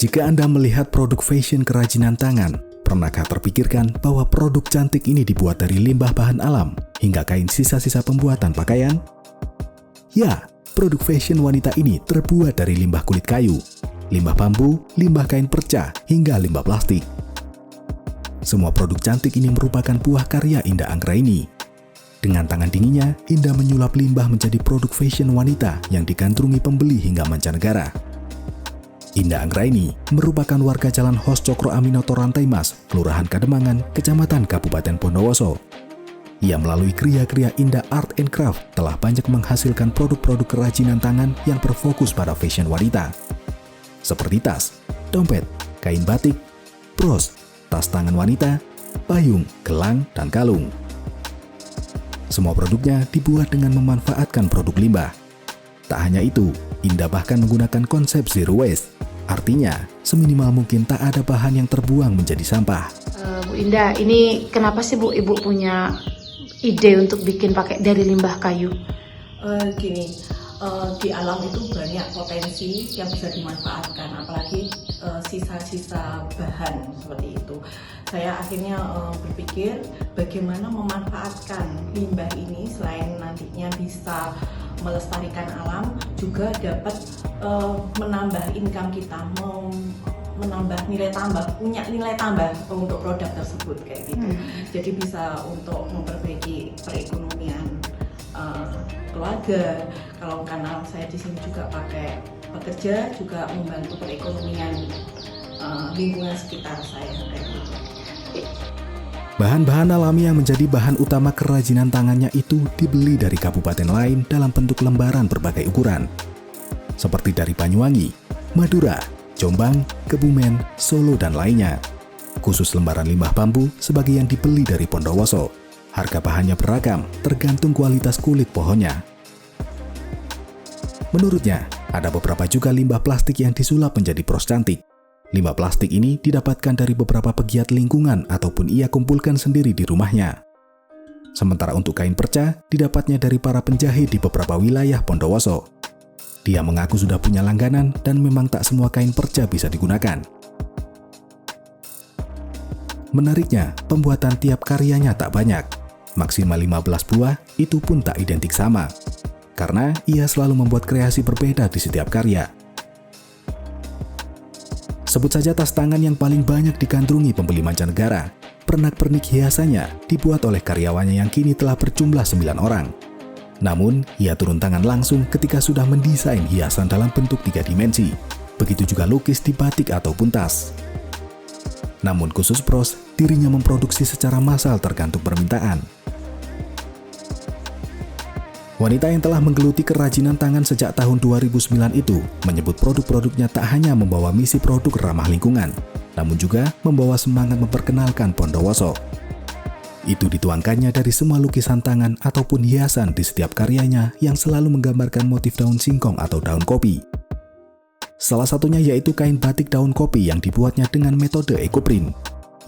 Jika Anda melihat produk fashion kerajinan tangan, pernahkah terpikirkan bahwa produk cantik ini dibuat dari limbah bahan alam hingga kain sisa-sisa pembuatan pakaian? Ya, produk fashion wanita ini terbuat dari limbah kulit kayu, limbah bambu, limbah kain perca, hingga limbah plastik. Semua produk cantik ini merupakan buah karya Indah Anggraini. Dengan tangan dinginnya, Indah menyulap limbah menjadi produk fashion wanita yang digandrungi pembeli hingga mancanegara. Indah Anggraini merupakan warga Jalan Hos Cokro Aminoto Rantai Mas, Kelurahan Kademangan, Kecamatan Kabupaten Bondowoso. Ia melalui kriya-kriya Indah Art and Craft telah banyak menghasilkan produk-produk kerajinan tangan yang berfokus pada fashion wanita. Seperti tas, dompet, kain batik, bros, tas tangan wanita, payung, gelang, dan kalung. Semua produknya dibuat dengan memanfaatkan produk limbah. Tak hanya itu, Indah bahkan menggunakan konsep zero waste. Artinya, seminimal mungkin tak ada bahan yang terbuang menjadi sampah. Bu Indah, ini kenapa sih Bu Ibu punya ide untuk bikin pakai dari limbah kayu? Di alam itu banyak potensi yang bisa dimanfaatkan, apalagi sisa-sisa bahan seperti itu. Saya akhirnya berpikir bagaimana memanfaatkan limbah ini selain nantinya bisa melestarikan alam, juga dapat menambah income kita, menambah nilai tambah, punya nilai tambah untuk produk tersebut kayak gitu. Jadi bisa untuk memperbaiki perekonomian keluarga. Kalau karena saya di sini juga pakai bekerja, juga membantu perekonomian lingkungan sekitar saya kayak gitu. Bahan-bahan alami yang menjadi bahan utama kerajinan tangannya itu dibeli dari kabupaten lain dalam bentuk lembaran berbagai ukuran. Seperti dari Banyuwangi, Madura, Jombang, Kebumen, Solo, dan lainnya. Khusus lembaran limbah bambu sebagian dibeli dari Bondowoso. Harga bahannya beragam, tergantung kualitas kulit pohonnya. Menurutnya, ada beberapa juga limbah plastik yang disulap menjadi bros cantik. Limbah plastik ini didapatkan dari beberapa pegiat lingkungan ataupun ia kumpulkan sendiri di rumahnya. Sementara untuk kain perca, didapatnya dari para penjahit di beberapa wilayah Bondowoso. Dia mengaku sudah punya langganan dan memang tak semua kain perca bisa digunakan. Menariknya, pembuatan tiap karyanya tak banyak. Maksimal 15 buah, itu pun tak identik sama. Karena ia selalu membuat kreasi berbeda di setiap karya. Sebut saja tas tangan yang paling banyak digandrungi pembeli mancanegara. Pernak-pernik hiasannya dibuat oleh karyawannya yang kini telah berjumlah 9 orang. Namun, ia turun tangan langsung ketika sudah mendesain hiasan dalam bentuk 3 dimensi. Begitu juga lukis di batik ataupun tas. Namun khusus bros, dirinya memproduksi secara massal tergantung permintaan. Wanita yang telah menggeluti kerajinan tangan sejak tahun 2009 itu menyebut produk-produknya tak hanya membawa misi produk ramah lingkungan, namun juga membawa semangat memperkenalkan Bondowoso. Itu dituangkannya dari semua lukisan tangan ataupun hiasan di setiap karyanya yang selalu menggambarkan motif daun singkong atau daun kopi. Salah satunya yaitu kain batik daun kopi yang dibuatnya dengan metode ekoprint,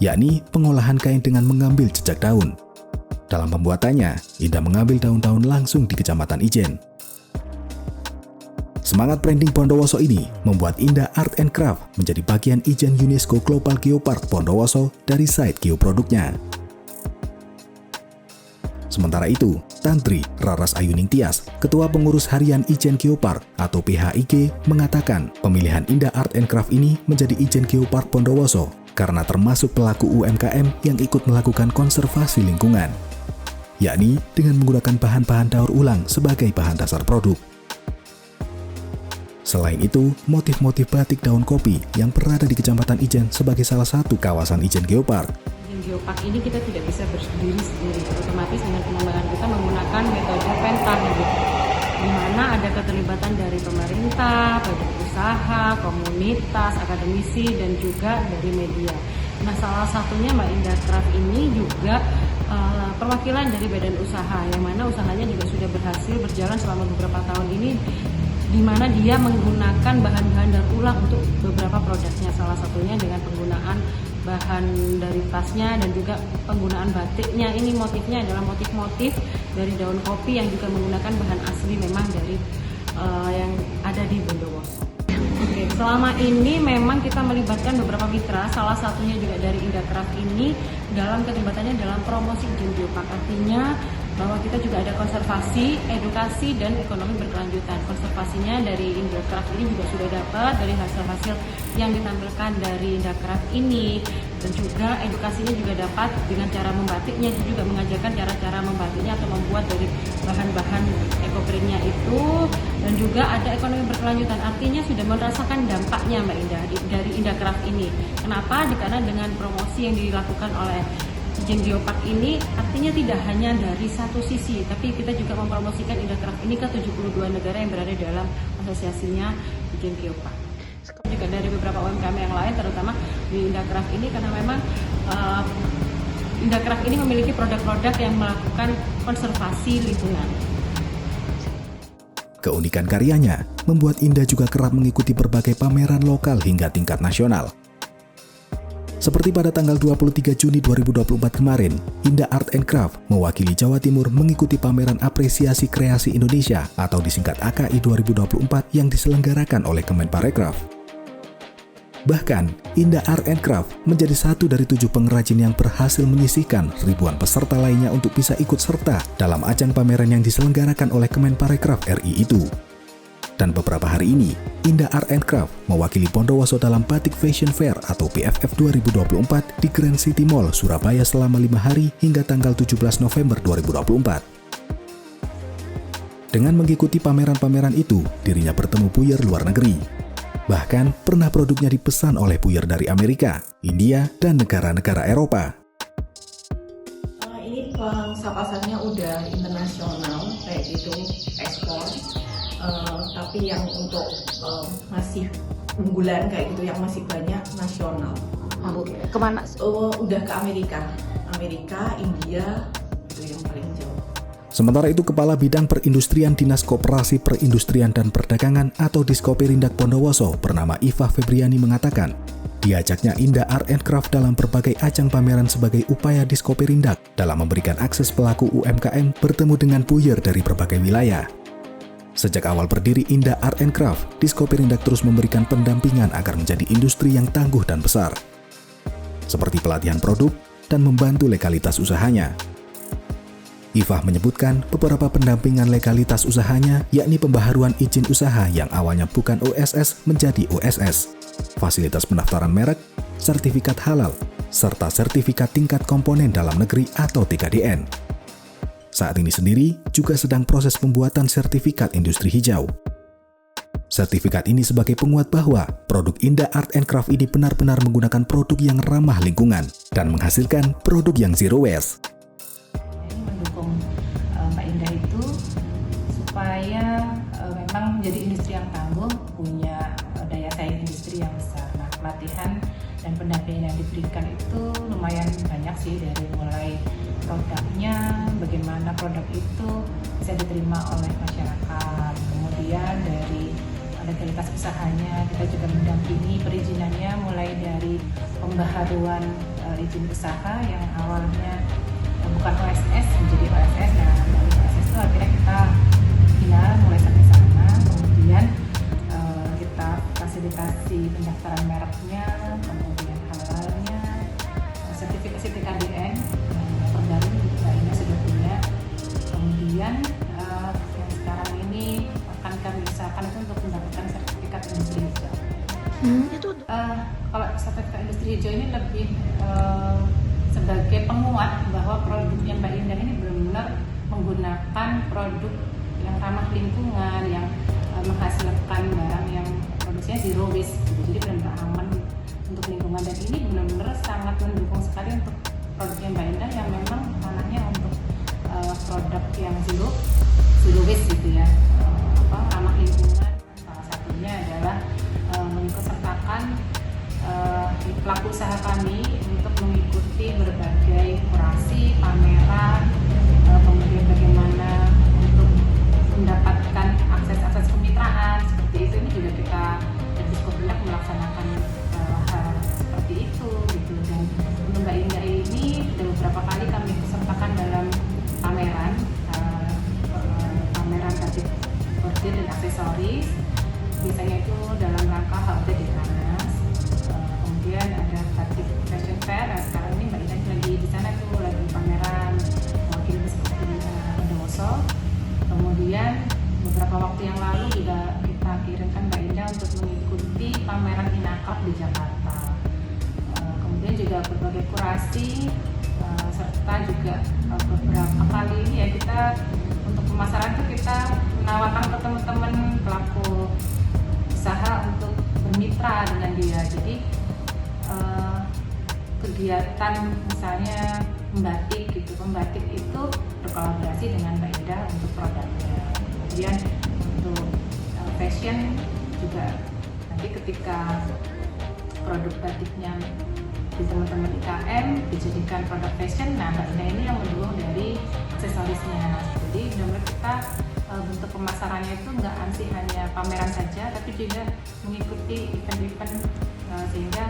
yakni pengolahan kain dengan mengambil jejak daun. Dalam pembuatannya, Indah mengambil daun-daun langsung di Kecamatan Ijen. Semangat branding Bondowoso ini membuat Indah Art and Craft menjadi bagian Ijen UNESCO Global Geopark Bondowoso dari site geoproduknya. Sementara itu, Tantri Raras Ayuning Tias, Ketua Pengurus Harian Ijen Geopark atau PHIG, mengatakan pemilihan Indah Art and Craft ini menjadi Ijen Geopark Bondowoso karena termasuk pelaku UMKM yang ikut melakukan konservasi lingkungan, yakni dengan menggunakan bahan-bahan daur ulang sebagai bahan dasar produk. Selain itu, motif-motif batik daun kopi yang berada di Kecamatan Ijen sebagai salah satu kawasan Ijen Geopark. Ijen Geopark ini kita tidak bisa berdiri sendiri, otomatis dengan pengembangan kita menggunakan metode pentas, di mana ada keterlibatan dari pemerintah, badan usaha, komunitas, akademisi, dan juga dari media. Nah, salah satunya Mbak Indah Craft ini juga perwakilan dari badan usaha, yang mana usahanya juga sudah berhasil berjalan selama beberapa tahun ini, di mana dia menggunakan bahan-bahan daur ulang untuk beberapa produknya, salah satunya dengan penggunaan bahan dari tasnya dan juga penggunaan batiknya. Ini motifnya adalah motif-motif dari daun kopi yang juga menggunakan bahan asli memang dari yang ada di Bondowoso. Oke, Selama ini memang kita melibatkan beberapa mitra, salah satunya juga dari Indacraft ini dalam keterlibatannya dalam promosi izin geopark. Artinya bahwa kita juga ada konservasi, edukasi, dan ekonomi berkelanjutan. Konservasinya dari Indacraft ini juga sudah dapat dari hasil-hasil yang ditampilkan dari Indacraft ini, dan juga edukasinya juga dapat dengan cara membatiknya, juga mengajarkan cara-cara membatiknya atau membuat dari bahan-bahan ekoprintnya itu, dan juga ada ekonomi berkelanjutan. Artinya sudah merasakan dampaknya Mbak Indah dari Indacraft ini. Kenapa? Karena dengan promosi yang dilakukan oleh izin geopark ini artinya tidak hanya dari satu sisi, tapi kita juga mempromosikan Indacraft ini ke 72 negara yang berada dalam asosiasinya izin geopark. Juga dari beberapa UMKM yang lain, terutama di Indacraft ini, karena memang Indacraft ini memiliki produk-produk yang melakukan konservasi lingkungan. Keunikan karyanya membuat Indah juga kerap mengikuti berbagai pameran lokal hingga tingkat nasional. Seperti pada tanggal 23 Juni 2024 kemarin, Indah Art and Craft mewakili Jawa Timur mengikuti pameran apresiasi kreasi Indonesia atau disingkat AKI 2024 yang diselenggarakan oleh Kemenparekraf. Bahkan, Indah Art and Craft menjadi satu dari 7 pengrajin yang berhasil menyisihkan ribuan peserta lainnya untuk bisa ikut serta dalam ajang pameran yang diselenggarakan oleh Kemenparekraf RI itu. Dan beberapa hari ini, Indah Art and Craft mewakili Bondowoso dalam Batik Fashion Fair atau BFF 2024 di Grand City Mall, Surabaya selama 5 hari hingga tanggal 17 November 2024. Dengan mengikuti pameran-pameran itu, dirinya bertemu buyer luar negeri. Bahkan, pernah produknya dipesan oleh buyer dari Amerika, India, dan negara-negara Eropa. Ini pangsa pasarnya udah internasional, kayak gitu, ekspor. Tapi yang untuk masih unggulan kayak gitu, yang masih banyak nasional. Kemana? Udah ke Amerika, India, itu yang paling jauh. Sementara itu, Kepala Bidang Perindustrian Dinas Koperasi Perindustrian dan Perdagangan atau Diskoperindak Bondowoso bernama Iva Febriani mengatakan, diajaknya Indah Art and Craft dalam berbagai ajang pameran sebagai upaya Diskoperindak dalam memberikan akses pelaku UMKM bertemu dengan buyer dari berbagai wilayah. Sejak awal berdiri Indah Art and Craft, Diskoperindak terus memberikan pendampingan agar menjadi industri yang tangguh dan besar, seperti pelatihan produk dan membantu legalitas usahanya. Ifah menyebutkan beberapa pendampingan legalitas usahanya, yakni pembaharuan izin usaha yang awalnya bukan OSS menjadi OSS, fasilitas pendaftaran merek, sertifikat halal, serta sertifikat tingkat komponen dalam negeri atau TKDN. Saat ini sendiri juga sedang proses pembuatan sertifikat industri hijau. Sertifikat ini sebagai penguat bahwa produk Indah Art and Craft ini benar-benar menggunakan produk yang ramah lingkungan dan menghasilkan produk yang zero waste. Ini mendukung Mbak Indah itu supaya memang menjadi industri yang tangguh, punya daya saing industri yang besar. Nah, pelatihan dan pendampingan yang diberikan itu lumayan banyak sih, dari mulai produknya, bagaimana produk itu bisa diterima oleh masyarakat, kemudian dari legalitas usahanya kita juga mendampingi perizinannya, mulai dari pembaharuan izin usaha yang awalnya bukan OSS menjadi OSS. Nah, dari OSS itu akhirnya kita bina mulai sampai sana, kemudian kita fasilitasi pendaftaran mereknya, kemudian halalnya, sertifikasi TKDN terbaru juga ini sudah punya. Kemudian yang sekarang ini akan kami usahakan itu untuk mendapatkan sertifikat industri hijau. Kalau sertifikat industri hijau ini lebih sebagai penguat bahwa produknya Mbak Indah ini benar-benar menggunakan produk yang ramah lingkungan, yang menghasilkan barang yang produksinya zero waste, jadi benar-benar aman untuk lingkungan, dan ini benar-benar sangat mendukung sekali untuk produknya Mbak Indah yang memang ranahnya untuk produk yang zero waste gitu ya, ramah lingkungan. Salah satunya adalah mengikutsertakan pelaku usaha kami untuk mengikuti berbagai kurasi, pameran, kemudian bagaimana untuk mendapatkan akses kemitraan seperti itu. Ini juga kita dari Diskoperindak melaksanakan hal seperti itu gitu. Dan untuk Mbak Indah ini sudah beberapa kali kami pesertakan dalam pameran batik bordir dan aksesoris. Biasanya itu dalam rangka HUT edukasi, serta juga beberapa kali ini ya kita untuk pemasaran itu kita menawarkan ke teman-teman pelaku usaha untuk bermitra dengan dia. Jadi kegiatan misalnya membatik gitu, membatik itu berkolaborasi dengan Mbak Indah untuk produknya. Kemudian untuk fashion juga nanti ketika produk batiknya di teman-teman IKM dijadikan produk fashion, nah Mbak Indah ini yang mendukung dari aksesorisnya. Jadi benar-benar kita bentuk pemasarannya itu nggak hanya pameran saja, tapi juga mengikuti event-event sehingga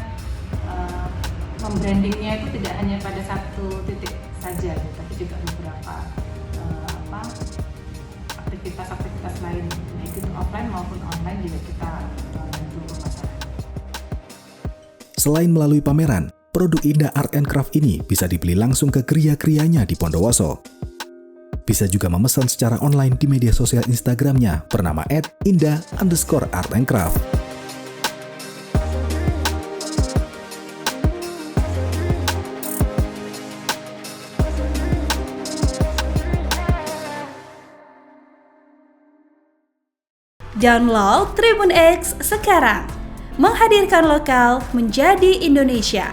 membrandingnya itu tidak hanya pada satu titik saja, tapi juga beberapa aktivitas lain, baik itu offline maupun online juga kita bantu pemasaran. Selain melalui pameran, produk Indah Art and Craft ini bisa dibeli langsung ke kriya-krianya di Bondowoso. Bisa juga memesan secara online di media sosial Instagramnya bernama @indah_art&craft. Download Tribun X sekarang, menghadirkan lokal menjadi Indonesia.